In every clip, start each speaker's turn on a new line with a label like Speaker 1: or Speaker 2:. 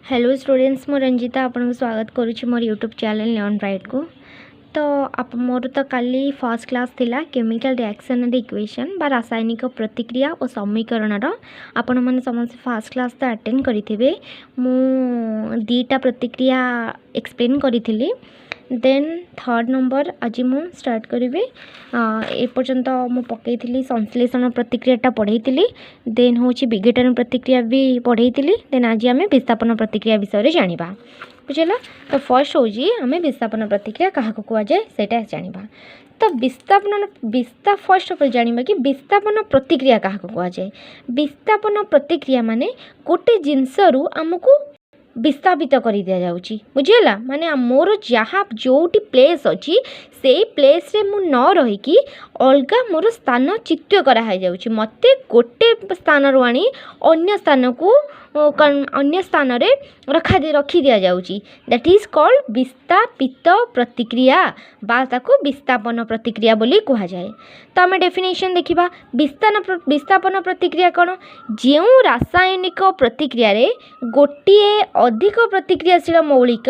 Speaker 1: Hello students मो रंजिता आपको स्वागत करुच्ची मोर यूट्यूब चैनल लर्न ब्राइट को। तो आप मोर तो काली फर्स्ट क्लास थिला केमिकल रिएक्शन एंड इक्वेशन बा रासायनिक प्रतिक्रिया और समीकरण आपण मैंने समस्त फर्स्ट क्लास तो अटेंड करेंगे। मु दीटा प्रतिक्रिया एक्सप्लेन करी देन थर्ड नंबर आज मु स्टार्ट करी एपर्यंत मु पकई संश्लेषण प्रतिक्रियाटा पढ़ई देन हूँ विघटन प्रतिक्रिया भी पढ़ई देन आज आम विस्थापन प्रतिक्रिया विषय जाना बुझेगा। तो फर्स्ट हूँ आम विस्थापन प्रतिक्रिया क्या कहुए से जाना। तो फर्स्ट ऑफ जाना कि विस्थापन प्रतिक्रिया क्या कहुए। विस्थापन प्रतिक्रिया माने गोटे जिनस आमको विस्थापित कर दि जाऊँगी बुझीगला। माने मोर जहाँ जो प्लेस अच्छी से प्लेस रे मु न रहीकि अलग मोर स्थान चित्त कराई जाऊँगी। मत गोटे स्थान आनी अन्य स्थान को अन्य स्थान रे रखी दि जाऊँगी। दैट इज कॉल्ड विस्थापित प्रतिक्रिया बा ताको विस्थापन प्रतिक्रिया बोली कहा जाए। तो आम डेफिनेशन देखा विस्थापन प्रतिक्रिया कौन जो रासायनिक प्रतिक्रिया रे गोटे अधिक प्रतिक्रियाशील मौलिक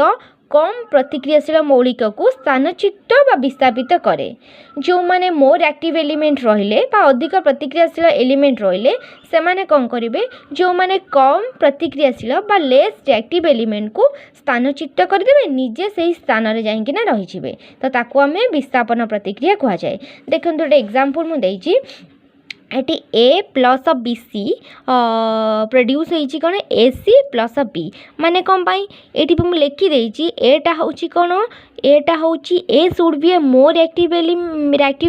Speaker 1: कम प्रतिक्रियाशील मौलिक को स्थानच्युत बा विस्थापित करे। जो माने मोर एक्टिव एलिमेंट रहिले बा अधिक प्रतिक्रियाशील एलिमेंट रहिले से माने कौन करेंगे जो माने कम प्रतिक्रियाशील बा लेस रिएक्टिव एलिमेंट को स्थानच्युत करदे निजे से ही स्थान रे जाइकिना रही। तो ताको आमे विस्थापन प्रतिक्रिया कहा जाए। देखो गोटे एग्जांपल मु देइछि एटी ए प्लस बी सी प्रोड्यूस होइछि कौन ए सी प्लस बी माने कौन पाई एटी मुझे लिखिदेछि एटा होछि कौन एटा होछि A should be a more reactive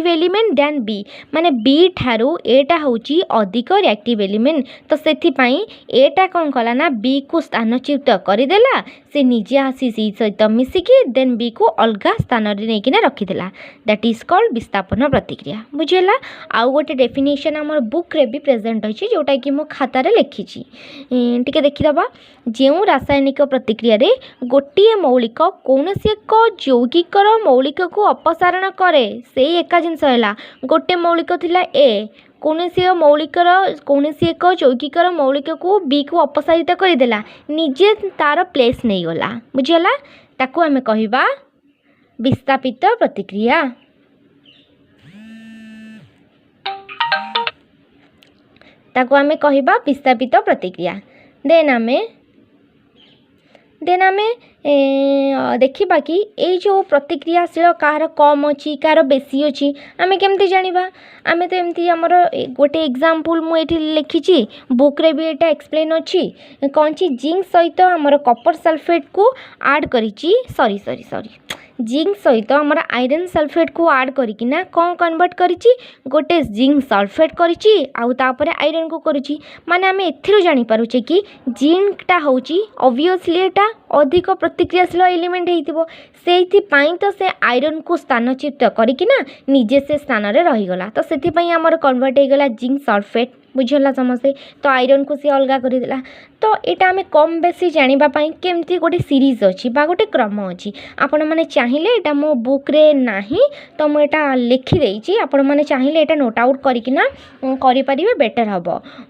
Speaker 1: element than B माने बी ठारू एटा होछि अधिक रिएक्टिव एलिमेंट। तो सेथि पई एटा कौन कला ना बी को स्थानच्युत करदेला से निजे आसी सहित मिसिकी देन बी को अलग स्थान रे नेकिना रखिदेला। दैट इज कॉल्ड विस्थापन प्रतिक्रिया बुझेला। आउ गोटे डेफिनेशन आमर बुक रे भी प्रेजेंट अछि जोटा कि मो खाता रे लिखिछि टिके देखिदबा। जो रासायनिक प्रतिक्रिया रे गोटे मौलिक कौनसी एक यौगिकर मौलिक को अपसारण करे से एका जिनस है गोटे मौलिक थिला ए कौनसी मौलिकर कौनसी एक यौगिकर मौलिक को बी को अपसारित करदेला निजे तार प्लेस नहीं गला बुझीगला। ताको आमे कहिबा विस्थापित प्रतिक्रिया। ताको आमे कहिबा विस्थापित प्रतिक्रिया। देन आमे देखिबा कि ये जो प्रतिक्रियाशील कार कम अच्छी कार बेसी अच्छी आमे केमती जानिबा। आमे तो एमती हमर गोटे एग्जांपल मु एठी लिखिछि बुक रे भी एटा एक्सप्लेन अछि कौन छि जिंक सहित हमर कॉपर सल्फेट को ऐड करिछि सॉरी जिंक सहित आमर आयरन सल्फेट को ऐड करिकिना कौन कन्वर्ट करिछि गोटे जिंक सल्फेट करिछि आउ तापरे आयरन को करिछि। माने आमे एथिरो जानि पारुछे कि जिंकटा होछि ऑब्वियसली एटा अधिक प्रतिक्रियाशील एलिमेंट हेतिबो सेथि पई तो से आयरन को स्थानच्युत करिकिना निजे से स्थान रे रही गला। तो सेथि पई हमर कन्वर्ट हे गला जिंक सल्फेट बुझला समस्ते। तो आयरन को सी अलगा करदेला। तो यहाँ आम कम बेसी जानापी केमती गोटे सीरीज अच्छी बा गोटे क्रम अच्छी आपण मैंने चाहिए यहाँ मो बुक रे नाही तो मुझे लिखिदेची आपण मैंने चाहिए यहाँ नोट आउट करना करें बेटर हम।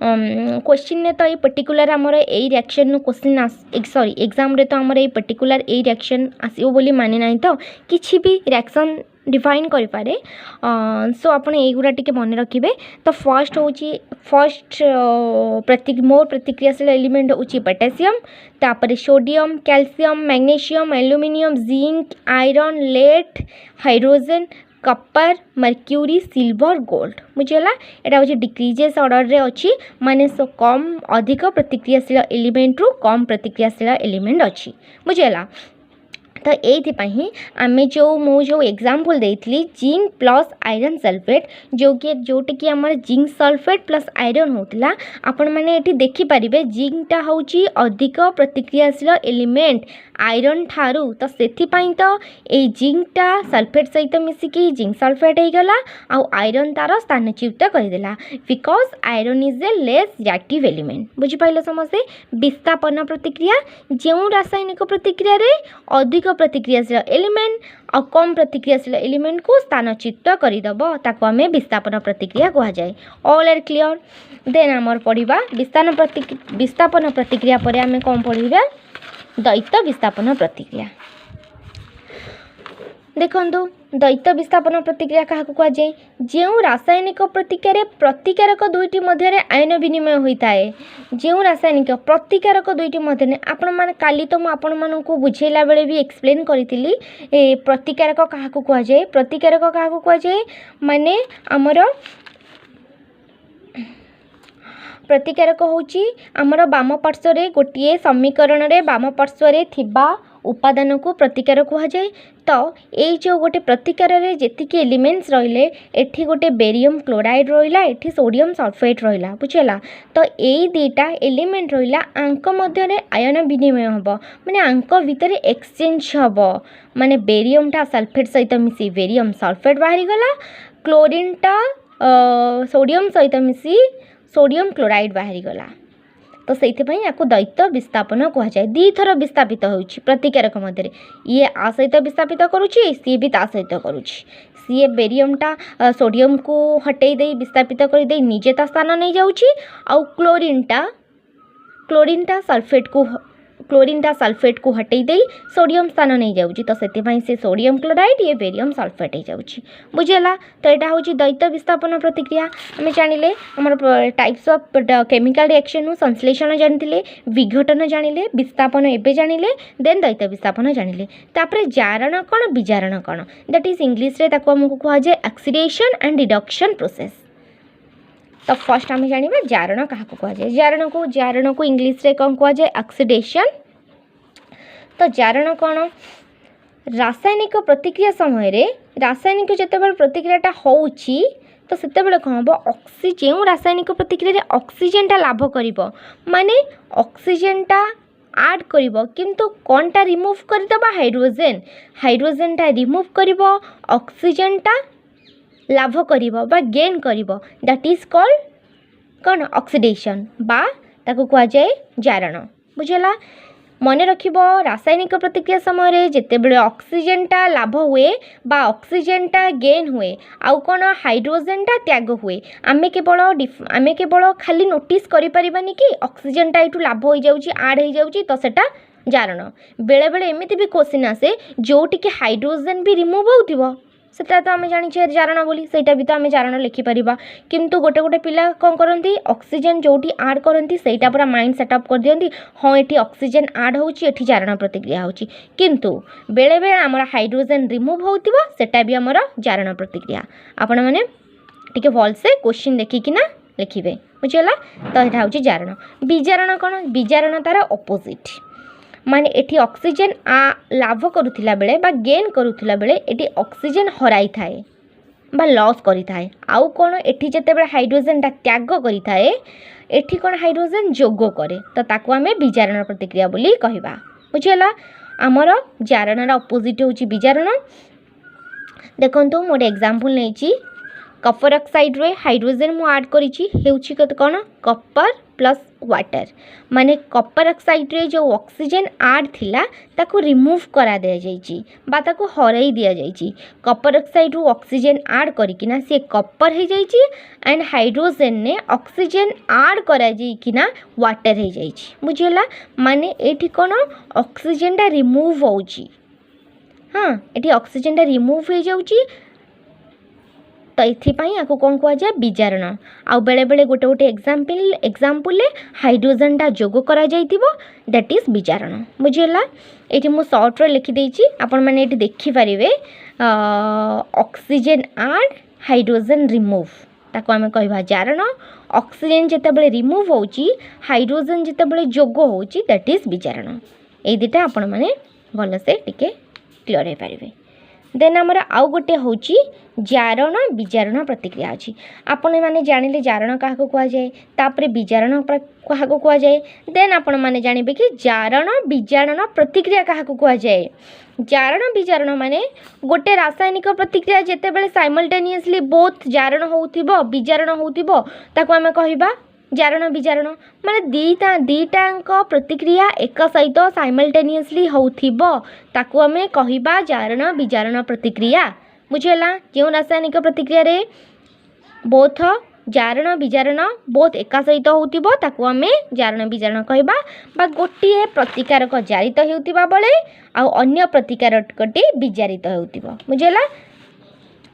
Speaker 1: क्वेश्चन तो ये पर्टिकुलर आमर यही रिएक्शन क्वेश्चन सॉरी एग्जाम रे तो आमर ये पर्टिकुलर यही रिएक्शन आसो बोली माने ना तो किसी भी रिएक्शन डिफाइन करें। सो आपने युरा टिके मन रखिए। तो फर्स्ट हूँ मोर प्रतिक्रियाशील एलिमेंट हूँ पोटेशियम तापर sodium calcium magnesium aluminium zinc iron lead hydrogen copper mercury silver gold बुझेगा। यहाँ हूँ डिक्रीजेस ऑर्डर रे अच्छी माने सो कम अधिक प्रतिक्रियाशील एलिमेंट रु कम प्रतिक्रियाशील एलिमेंट अच्छी बुझेगा। तो ये आमे जो एग्जांपल देइथली जिंक प्लस आयरन सल्फेट जोटे कि आमर जिंक सल्फेट प्लस आयरन होतिला आपण माने एठी देखि परिबे जिंकटा होची अधिक प्रतिक्रियाशील एलिमेंट आयरन ठारू। तो सेथि पई तो ए जिंकटा सल्फेट सहित मिसिकी जिंक सल्फेट हो गला आउ आयरन तार स्थानच्युत करदेला because iron is a less reactive element बुझी पाइले समस्ते। विस्थापन प्रतिक्रिया जो रासायनिक प्रतिक्रिया रे अधिक प्रतिक्रियाशील एलिमेंट और कम प्रतिक्रियाशील एलिमेंट को स्थानच्युत करदेव ताको आमे विस्थापन प्रतिक्रिया कहा जाए। All are clear. देन आमर पढ़िबा विस्थापन प्रतिक्रिया पर आमे कौन पढ़िबा द्वैत विस्थापन प्रतिक्रिया। देखो द्वैत विस्थापन प्रतिक्रिया क्या कहुए जो रासायनिक प्रतिक्रिया प्रतिकारक दुईटी मध्य आयन विनिमय होता है जो रासायनिक प्रतिकारक दुईटी मध्य आपण मैंने काली तो मुझे बुझेला बेले भी एक्सप्लेन करी प्रतिकारक क्या कहुए प्रतिकारक क्या कहुए माने आमर प्रतिकारक होची आमर बाम पार्श्व गोटे समीकरण रे बाम पार्श्व थिबा उपादान को प्रतिकार कहुए। तो ये जो गोटे प्रतिकार रे जेतिकी एलिमेंट्स रहिले एठी गोटे बेरियम क्लोराइड रहिला एठी सोडियम सल्फेट रहिला बुझेला। तो यही दुईटा एलिमेंट रहिला आंक मध्य रे आयन विनिमय हबो माने आंक भितर एक्सचेंज हबो माने बेरियमटा सल्फेट सहित मिसी बेरियम सल्फेट बाहरी गला क्लोरीनटा सोडियम सहित मिसी सोडियम क्लोराइड बाहरी गला। तो से द्वैत विस्थापन कहुए दी थर विस्थापित हो प्रतिकारक मध्य ये आ सहित विस्थापित करुच्ची सी भी ता सहित करुच्ची सी बेरियमटा सोडियम को हटई दे विस्थापित कर निजे ता स्थान नहीं जाऊँगी आउ क्लोरीनटा सल्फेट को हटई दे सोडियम स्थान नहीं जाऊँगी। तो से सोडियम क्लोराइड ये बेरियम सल्फेट हो जाऊँगी बुझेगा। तो यहाँ हूँ द्वैत विस्थापन प्रतिक्रिया आम जानिले आम टाइप्स ऑफ केमिकल रिएक्शन संश्लेषण जानिले विघटन जानिले विस्थापन एवं जानिले देन द्वैत विस्थापन जानिले तापर जारण कौन विजारण कौन दैट इज इंग्लिश रे ताको हमको कहुए ऑक्सीडेशन एंड रिडक्शन प्रोसेस। तो फर्स्ट आम जाना जारण क्या कहुए जारण को इंग्लिश रे कौन कहुए ऑक्सीडेशन। तो जारण कौन रासायनिक प्रतिक्रिया समय रासायनिक जितेबाला प्रतिक्रियाटा होउछि तो सेतेबेले कौन हम ऑक्सीजन रासायनिक प्रतिक्रिया ऑक्सीजनटा लाभ कर माने ऑक्सीजनटा आड कर किंतु कौनटा रिमूव करदेबा हाइड्रोजेनटा रिमूव कर ऑक्सीजनटा लाभ कर गेन कर दैट इज कॉल्ड कौन ऑक्सीडेशन बा ताको कह जाए जारण बुझेला। मन रखिब रासायनिक प्रतिक्रिया समय जितेबले ऑक्सीजनटा लाभ हुए बा ऑक्सीजनटा गेन हुए आउ कौन हाइड्रोजेनटा त्याग हुए आमे केवल खाली नोटिस करिपारिबानी कि ऑक्सीजनटा एठू लाभ हो जाउची आड हो जाउची तो सेटा जारण बेले बेले एमिति भी क्वेश्चन आसे जोटी कि हाइड्रोजेन भी रिमूव होउथिबो सेटा तो आम जाने जारण बोली सेटा भी तो आम जारण लिखिपर किंतु गोटे गोटे पिला कौन करती ऑक्सीजन जोटी आड करती सेटा पूरा माइंड सेटअप कर दियंती हाँ ये ऑक्सीजन आड होची जारण प्रतिक्रिया होची किंतु बेले बेले आमर हाइड्रोजेन रिमूव होउथिबो सेटा भी आमर जारण प्रतिक्रिया आपण माने टिके भलसे क्वेश्चन देखिकिना लिखिबे बुझला। तो यहाँ हूँ जारण विजारण कौन विजारण तार अपोजिट माने एटी ऑक्सीजन लाभ करुथिला बेले बा गेन करुथिला बेले एटी ऑक्सीजन हराई थाए बा लॉस करी थाए आउ कोन एटी जते बेले हाइड्रोजन ता त्याग करी थाए एटी कोन हाइड्रोजन जोग करे तो ताको आमे विजारण प्रतिक्रिया बोली कहिबा बुझला। आमर जारण रा अपोजिट होची विजारण। देखंतु मोर एग्जांपल नेची कपर ऑक्साइड रे हाइड्रोजन मु ऐड करिछि हेउछि कोन कपर प्लस वाटर माने कपर ऑक्साइड रे जो ऑक्सीजन ऐड थिला ताको रिमूव करा दिया जाइछि बा ताको हराई दिया जाइछि कपर ऑक्साइड रो ऑक्सीजन ऐड करिकिना से कपर हे जाइछि एंड हाइड्रोजन ने ऑक्सीजन ऐड करा जाइकिना वाटर हे जाइछि बुझिला। माने एठी कोन ऑक्सीजन टा रिमूव होउछि हाँ एठी ऑक्सीजन टा रिमूव हो जाउछि तो इथिपाई आपको कौन कह जाए विजारण आउ बेले बेले गोटे गोटे एग्जांपल हाइड्रोजन टा जोग करा जाइतिबो दैट इज विजारण बुझेला। एठी मु शॉर्ट रे लिखि देछि आपण माने एठी देखि परिबे ऑक्सीजन ऐड हाइड्रोजन रिमूव ताको आमे कहबा जारण ऑक्सीजन जेते बेले रिमूव होउची हाइड्रोजन जेते बेले जोग होउची दैट इज विजारण। ए दिटा आपण माने भल से टिके क्लियर हे परिबे। देन आमर आउ गोटे होची जारण विजारण प्रतिक्रिया अच्छी आपण मैंने जानिले जारण क्या कह जाए तापर विजारण क्या कह जाए देन आपण मैंने जानबे कि जारण विजारण प्रतिक्रिया क्या कह जाए। जारण विजारण माने गोटे रासायनिक प्रतिक्रिया जेते बेले साइमल्टेनियसली बोथ जारण होउथिबो विजारण होउथिबो ताको आमे कहिबा जारण विजारण माने दीटांक प्रतिक्रिया एक सहित साइमल्टेनियसली होउथिबो ताको आमे कहिबा जारण विजारण प्रतिक्रिया बुझेला। जो रासायनिक प्रतिक्रिया रे बोथ जारण बिजारण बहुत एका सहित होतिबो ताकू आमे जारण बिजारण कहबा बा गोटिए प्रतिकारक जारित हेउतिबा बेले आ अन्य प्रतिकारकटी विजारित हेउतिबो बुझेला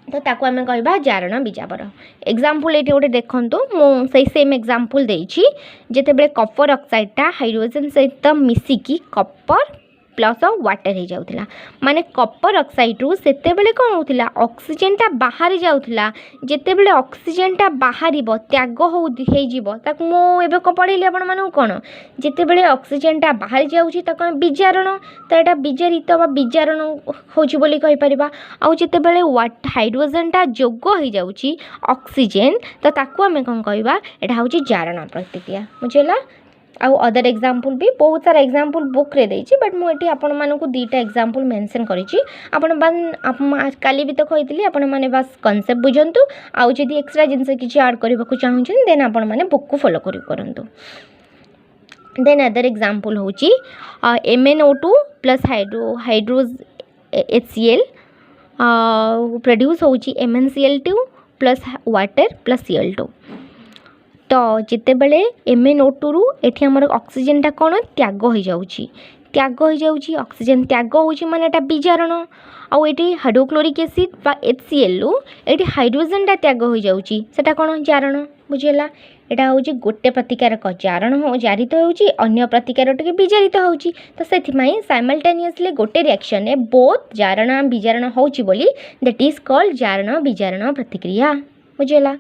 Speaker 1: तो ताकू आमे कहबा जारण बिजाबर एग्जांपल एठी गोटे देखंतु मो सही सेम एग्जांपल देइछि जेतेबेले कपर ऑक्साइडटा हाइड्रोजन सहित मिसिकी कपर प्लस वाटर हो जाऊला माने कपर ऑक्साइड रु सेते बेले कौन होता ऑक्सीजनटा बाहरी जाऊला जितेबले ऑक्सीजनटा बाहर त्याग हो मुझे पढ़ेली आपण मानू कौन जितेबले ऑक्सीजनटा बाहरी जाऊँगी बिजारण तो यहाँ बिजारित बिजारण होपर आउ जितेबले हाइड्रोजनटा जोग हो जाऊँगी ऑक्सीजन तो ताकू आम कौन कहवा यहाँ हूँ जारण प्रतिक्रिया बुझेगा आउ अदर एग्जांपल भी बहुत सारा एग्जांपल बुक रे देछि बट मुझे आपण मानक दुईटा एग्जांपल मेंशन करिछि आपण काली भी तो कही आपण माने बस कॉन्सेप्ट बुझंतु आउ जदि एक्स्ट्रा जिनस किछि ऐड करबा को चाहउछन देन आपण माने बुक को फॉलो करंतु देन अदर एग्जांपल होछि MnO2 प्लस हाइड्रोज HCl प्रोड्यूस होछि MnCl2 plus water plus Cl2 तो जितेबले MnO2 रु एठी हमर ऑक्सीजनटा कौन त्याग हो जाउछि ऑक्सीजन त्याग होछि माने एटा बिजारण आउ एठी हाइड्रोक्लोरिक एसिड बा HCl रु एठी हाइड्रोजनटा त्याग हो जाउछि सेटा कौन जारण बुझेला एटा होछि गोटे प्रतिकारक जारण हो जारित होछि अन्य प्रतिकारक बिजारित होछि तो सेथिमाई साइमल्टेनियसली गोटे रिएक्शन ने बोथ जारण बिजारण होछि बोली दैट इज कॉल्ड जारण बिजारण प्रतिक्रिया बुझेला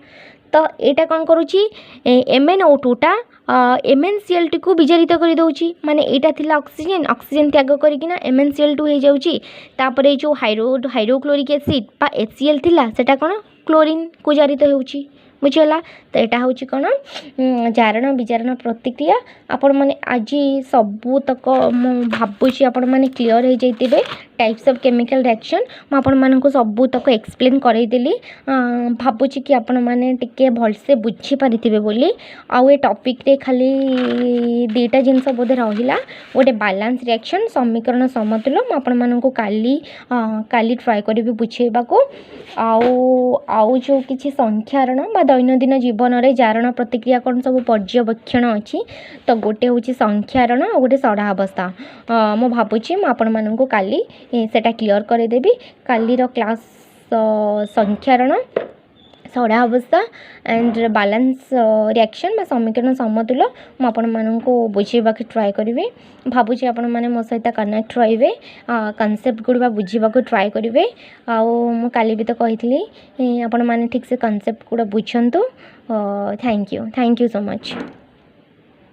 Speaker 1: तो यहाँ कौन करुँची MnO2 टा MnCl2 को विजारित कर दौची माने यहाँ थिला ऑक्सीजन त्याग करकिना MnCl2 हो जाउची तापरे जो हाइड्रोक्लोरिक एसिड बा HCl थिला सेटा कौन क्लोरीन को जारित होउची बुझेला तो यहाँ हूँ कौन जारण बिजारण प्रतिक्रिया आपण मैंने आज सबू तक मु भावुँ आपण मैंने क्लीयर हो जाइए टाइप्स ऑफ केमिकल रिएक्शन मुझे सबू तक एक्सप्लेन करदेली भावुँ कि आपण मैंने टिके भलसे बुझी पारिथिबे बोली आउ ए टॉपिक रे खाली दुईटा जिनस बोधे रहिला गोटे बैलेंस रिएक्शन समीकरण समतुल्य मु आपण मानकु काली ट्राई करिबी बुझेबाको आउ जो किछि संख्यारण बा दैनंदिन जीवन में जारण प्रतिक्रिया कौन सब पर्यवेक्षण अच्छी तो गोटे हूँ संख्यारण और गोटे सड़ा अवस्था मु भावुँ आपण मानू काली सेटा क्लीयर करदेवी कालीर क्लास संख्यारण सड़ा अवस्था एंड बैलेंस रिएक्शन समीकरण समतुल्य मुझे बुझेबा ट्राए करी भावुँ आपण मैंने मो सहित कनेक्ट रे कनसेप्ट गुड़ा बुझा ट्राए करेंगे आउ काली भी तो कही आपण मैंने ठीक से कनसेप्ट गुड़ा बुझंतु थैंक यू सो मच।